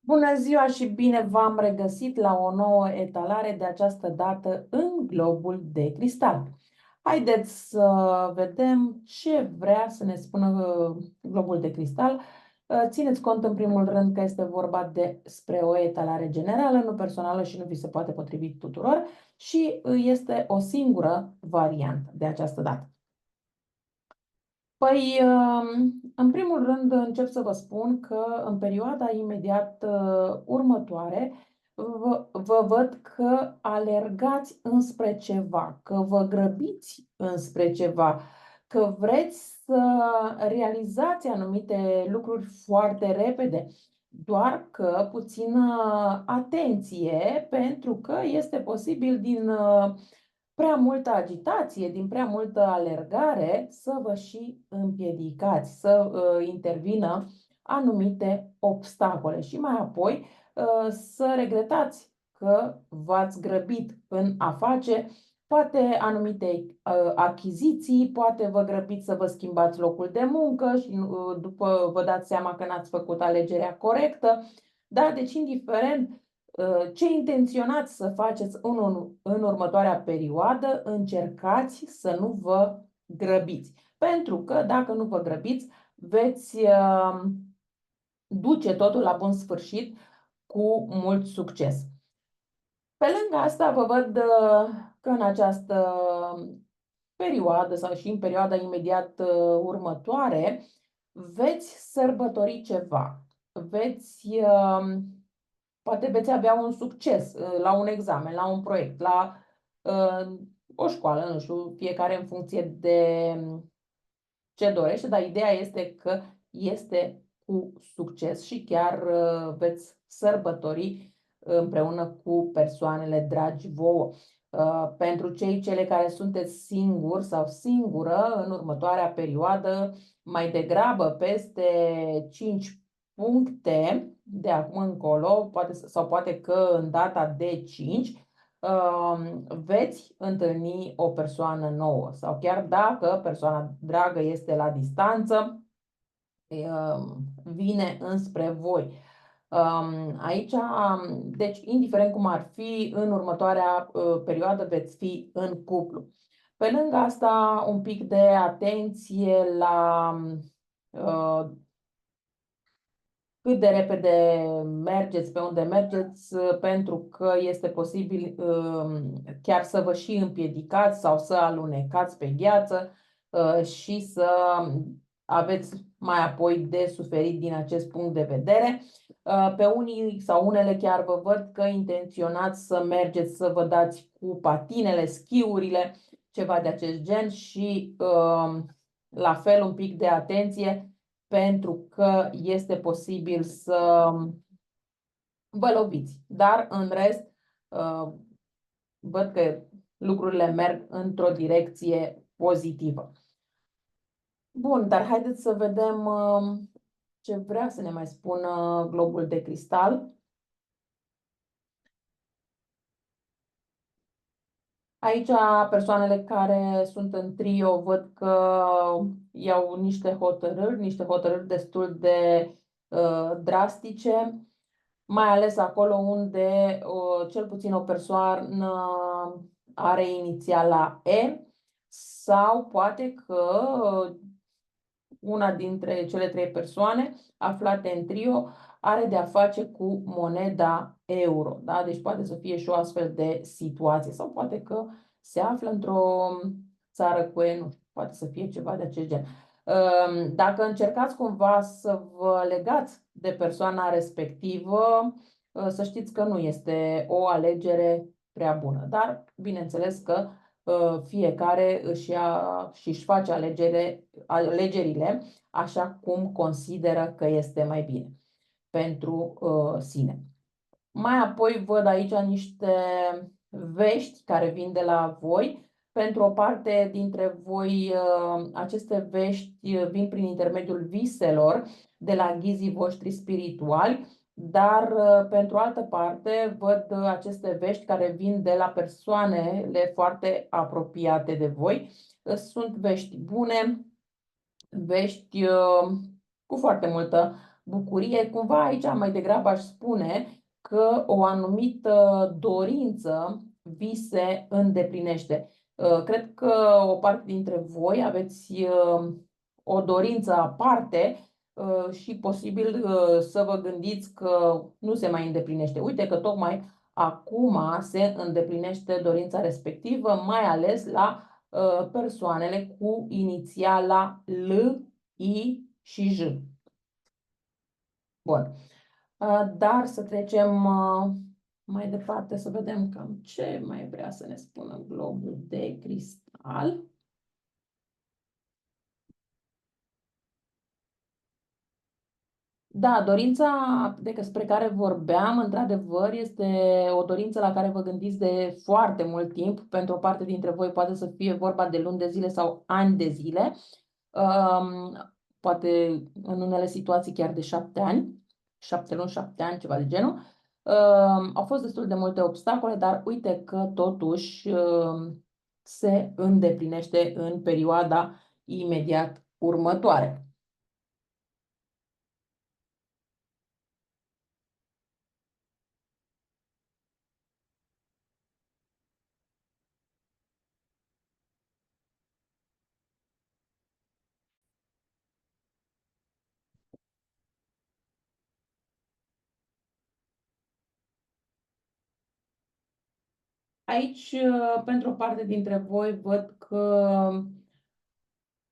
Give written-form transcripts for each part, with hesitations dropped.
Bună ziua și bine v-am regăsit la o nouă etalare, de această dată în globul de cristal. Haideți să vedem ce vrea să ne spună globul de cristal. Țineți cont în primul rând că este vorba despre o etalare generală, nu personală și nu vi se poate potrivi tuturor și este o singură variantă de această dată. Păi, în primul rând, încep să vă spun că în perioada imediat următoare vă văd că alergați înspre ceva, că vă grăbiți înspre ceva, că vreți să realizați anumite lucruri foarte repede, doar că puțină atenție, pentru că este posibil din prea multă agitație, din prea multă alergare, să vă și împiedicați, să intervină anumite obstacole și mai apoi să regretați că v-ați grăbit în a face poate anumite achiziții, poate vă grăbiți să vă schimbați locul de muncă și după vă dați seama că n-ați făcut alegerea corectă. Da? Deci, indiferent ce intenționați să faceți în următoarea perioadă, încercați să nu vă grăbiți. Pentru că dacă nu vă grăbiți, veți duce totul la bun sfârșit cu mult succes. Pe lângă asta, vă văd că în această perioadă sau și în perioada imediat următoare veți sărbători ceva. Poate veți avea un succes la un examen, la un proiect, la o școală, nu știu, fiecare în funcție de ce dorește, dar ideea este că este cu succes și chiar veți sărbători împreună cu persoanele dragi vouă. Pentru cele care sunteți singuri sau singură în următoarea perioadă, mai degrabă peste 5 puncte de acum încolo, poate că în data de 5, veți întâlni o persoană nouă sau chiar dacă persoana dragă este la distanță, vine înspre voi. Aici, deci, indiferent cum ar fi, în următoarea perioadă veți fi în cuplu. Pe lângă asta, un pic de atenție la cât de repede mergeți, pe unde mergeți, pentru că este posibil chiar să vă și împiedicați sau să alunecați pe gheață și să aveți mai apoi de suferit din acest punct de vedere. Pe unii sau unele chiar vă văd că intenționați să mergeți să vă dați cu patinele, schiurile, ceva de acest gen și la fel un pic de atenție pentru că este posibil să vă loviți. Dar în rest văd că lucrurile merg într-o direcție pozitivă. Bun, dar haideți să vedem ce vrea să ne mai spună globul de cristal. Aici persoanele care sunt în trio văd că iau niște hotărâri destul de drastice, mai ales acolo unde cel puțin o persoană are inițiala E sau poate că una dintre cele trei persoane aflate în trio are de-a face cu moneda euro. Da? Deci poate să fie și o astfel de situație sau poate că se află într-o țară cu E, nu știu, poate să fie ceva de acest gen. Dacă încercați cumva să vă legați de persoana respectivă, să știți că nu este o alegere prea bună. Dar, bineînțeles că fiecare își ia și își face alegerile așa cum consideră că este mai bine pentru sine. Mai apoi văd aici niște vești care vin de la voi. Pentru o parte dintre voi, aceste vești vin prin intermediul viselor de la ghizii voștri spirituali, dar pentru altă parte văd aceste vești care vin de la persoanele foarte apropiate de voi. Sunt vești bune, vești cu foarte multă bucurie. Cumva aici mai degrabă aș spune că o anumită dorință vi se îndeplinește. Cred că o parte dintre voi aveți o dorință aparte și posibil să vă gândiți că nu se mai îndeplinește. Uite că tocmai acum se îndeplinește dorința respectivă, mai ales la persoanele cu inițiala L, I și J. Bun. Dar să trecem mai departe să vedem cam ce mai vrea să ne spună globul de cristal. Da, dorința despre care vorbeam, într-adevăr, este o dorință la care vă gândiți de foarte mult timp. Pentru o parte dintre voi poate să fie vorba de luni de zile sau ani de zile. Poate în unele situații chiar de 7 ani, 7 luni, 7 ani, ceva de genul. Au fost destul de multe obstacole, dar uite că totuși se îndeplinește în perioada imediat următoare. Aici, pentru o parte dintre voi, văd că,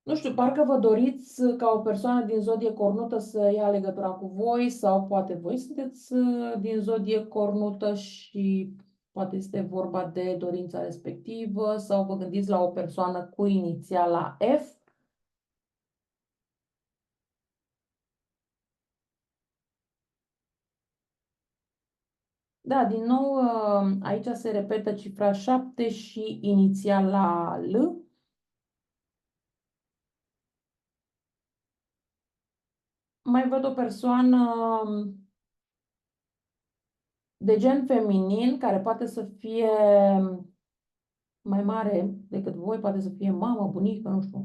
nu știu, parcă vă doriți ca o persoană din zodie cornută să ia legătura cu voi sau poate voi sunteți din zodie cornută și poate este vorba de dorința respectivă sau vă gândiți la o persoană cu inițiala F. Da, din nou, aici se repetă cifra 7 și inițiala L. Mai văd o persoană de gen feminin, care poate să fie mai mare decât voi, poate să fie mamă, bunică, nu știu,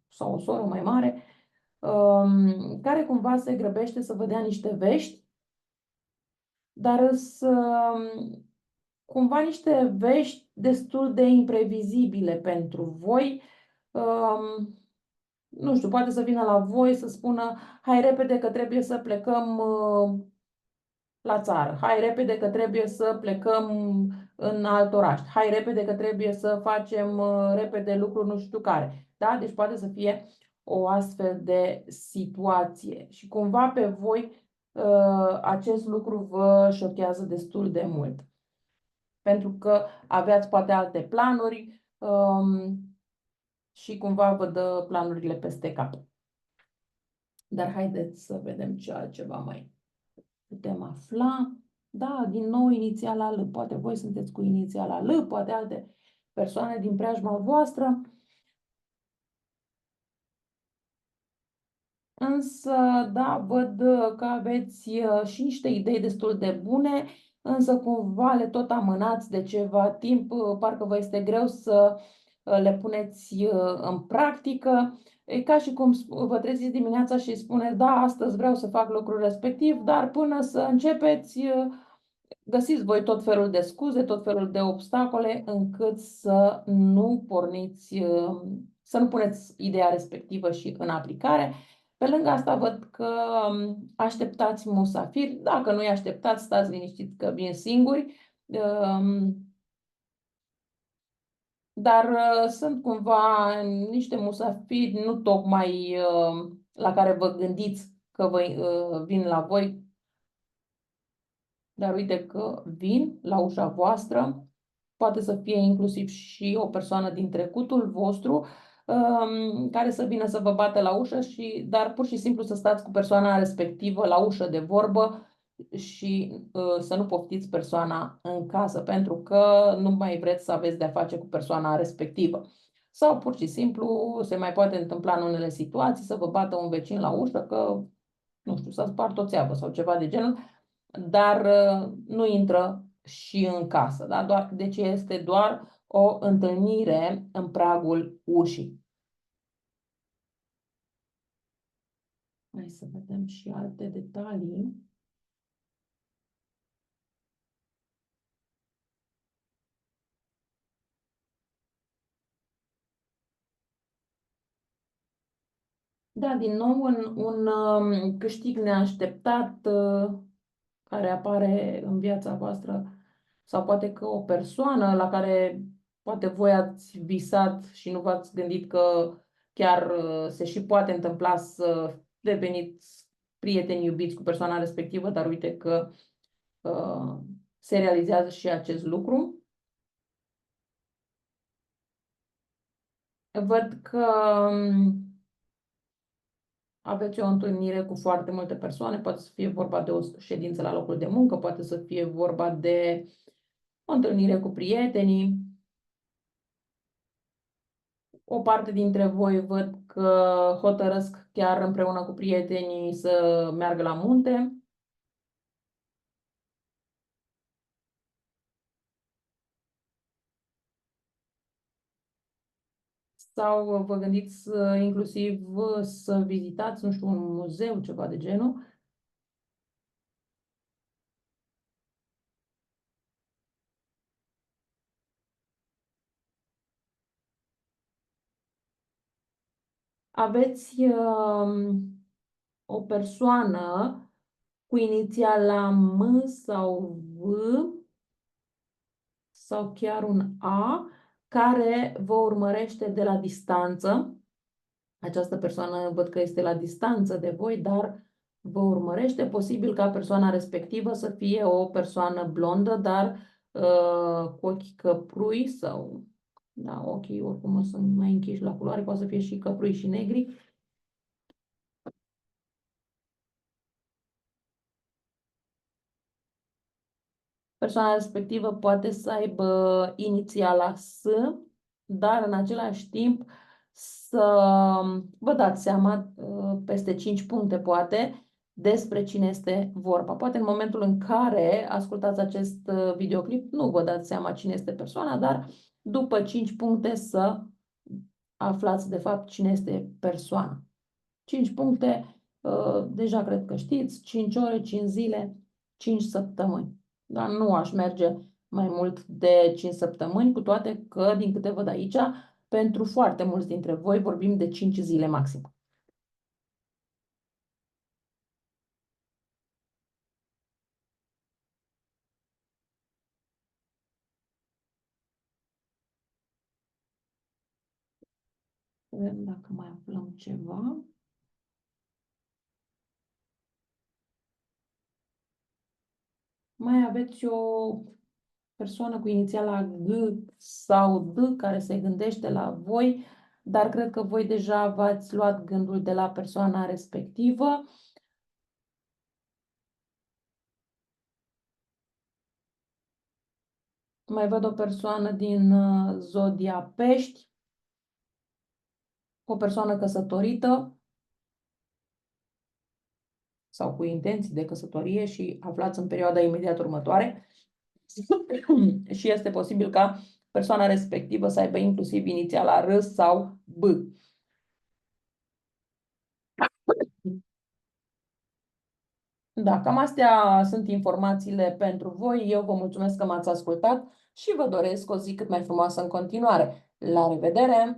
sau o soră mai mare, care cumva se grăbește să vă dea niște vești, dar cumva niște vești destul de imprevizibile pentru voi. Nu știu, poate să vină la voi să spună, hai repede că trebuie să plecăm la țară. Hai repede că trebuie să plecăm în alt oraș. Hai repede că trebuie să facem repede lucruri nu știu care. Da? Deci poate să fie o astfel de situație. Și cumva pe voi acest lucru vă șochează destul de mult. Pentru că aveați poate alte planuri și cumva vă dă planurile peste cap. Dar haideți să vedem ce altceva mai putem afla. Da, din nou inițiala L. Poate voi sunteți cu inițiala L, poate alte persoane din preajma voastră. Însă, da, văd că aveți și niște idei destul de bune, însă cumva le tot amânați de ceva timp, parcă vă este greu să le puneți în practică. E ca și cum vă treziți dimineața și spuneți, da, astăzi vreau să fac lucrul respectiv, dar până să începeți, găsiți voi tot felul de scuze, tot felul de obstacole încât să nu porniți, să nu puneți ideea respectivă și în aplicare. Pe lângă asta văd că așteptați musafiri. Dacă nu-i așteptați, stați liniștiți că vin singuri. Dar sunt cumva niște musafiri nu tocmai la care vă gândiți că vin la voi, dar uite că vin la ușa voastră. Poate să fie inclusiv și o persoană din trecutul vostru care să vină să vă bată la ușă, dar pur și simplu să stați cu persoana respectivă la ușă de vorbă și să nu poftiți persoana în casă, pentru că nu mai vreți să aveți de-a face cu persoana respectivă. Sau pur și simplu se mai poate întâmpla în unele situații să vă bată un vecin la ușă că, nu știu, s-a spart o țeavă sau ceva de genul, dar nu intră și în casă. Da? Deci este doar o întâlnire în pragul ușii. Hai să vedem și alte detalii. Da, din nou un câștig neașteptat care apare în viața voastră sau poate că o persoană la care poate voi ați visat și nu v-ați gândit că chiar se și poate întâmpla să deveniți prieteni iubiți cu persoana respectivă, dar uite că se realizează și acest lucru. Văd că aveți o întâlnire cu foarte multe persoane, poate să fie vorba de o ședință la locul de muncă, poate să fie vorba de o întâlnire cu prietenii. O parte dintre voi văd că hotărăsc chiar împreună cu prietenii să meargă la munte. Sau vă gândiți inclusiv să vizitați, nu știu, un muzeu, ceva de genul. Aveți o persoană cu inițiala M sau V sau chiar un A care vă urmărește de la distanță. Această persoană văd că este la distanță de voi, dar vă urmărește. Posibil ca persoana respectivă să fie o persoană blondă, dar cu ochi căprui sau, da, ochii oricum sunt mai închiși la culoare, poate să fie și căprui și negri. Persoana respectivă poate să aibă inițiala S, dar în același timp să vă dați seama peste 5 puncte poate despre cine este vorba. Poate în momentul în care ascultați acest videoclip nu vă dați seama cine este persoana, dar după 5 puncte să aflați de fapt cine este persoana. 5 puncte, deja cred că știți, 5 ore, 5 zile, 5 săptămâni. Dar nu aș merge mai mult de 5 săptămâni, cu toate că, din câte văd aici, pentru foarte mulți dintre voi vorbim de 5 zile maxim. Vedem dacă mai aflăm ceva. Mai aveți o persoană cu inițiala G sau D care se gândește la voi, dar cred că voi deja v-ați luat gândul de la persoana respectivă. Mai văd o persoană din zodia Pești, o persoană căsătorită sau cu intenții de căsătorie și aflați în perioada imediat următoare. Și este posibil ca persoana respectivă să aibă inclusiv inițiala R sau B. Da, cam astea sunt informațiile pentru voi. Eu vă mulțumesc că m-ați ascultat și vă doresc o zi cât mai frumoasă în continuare. La revedere!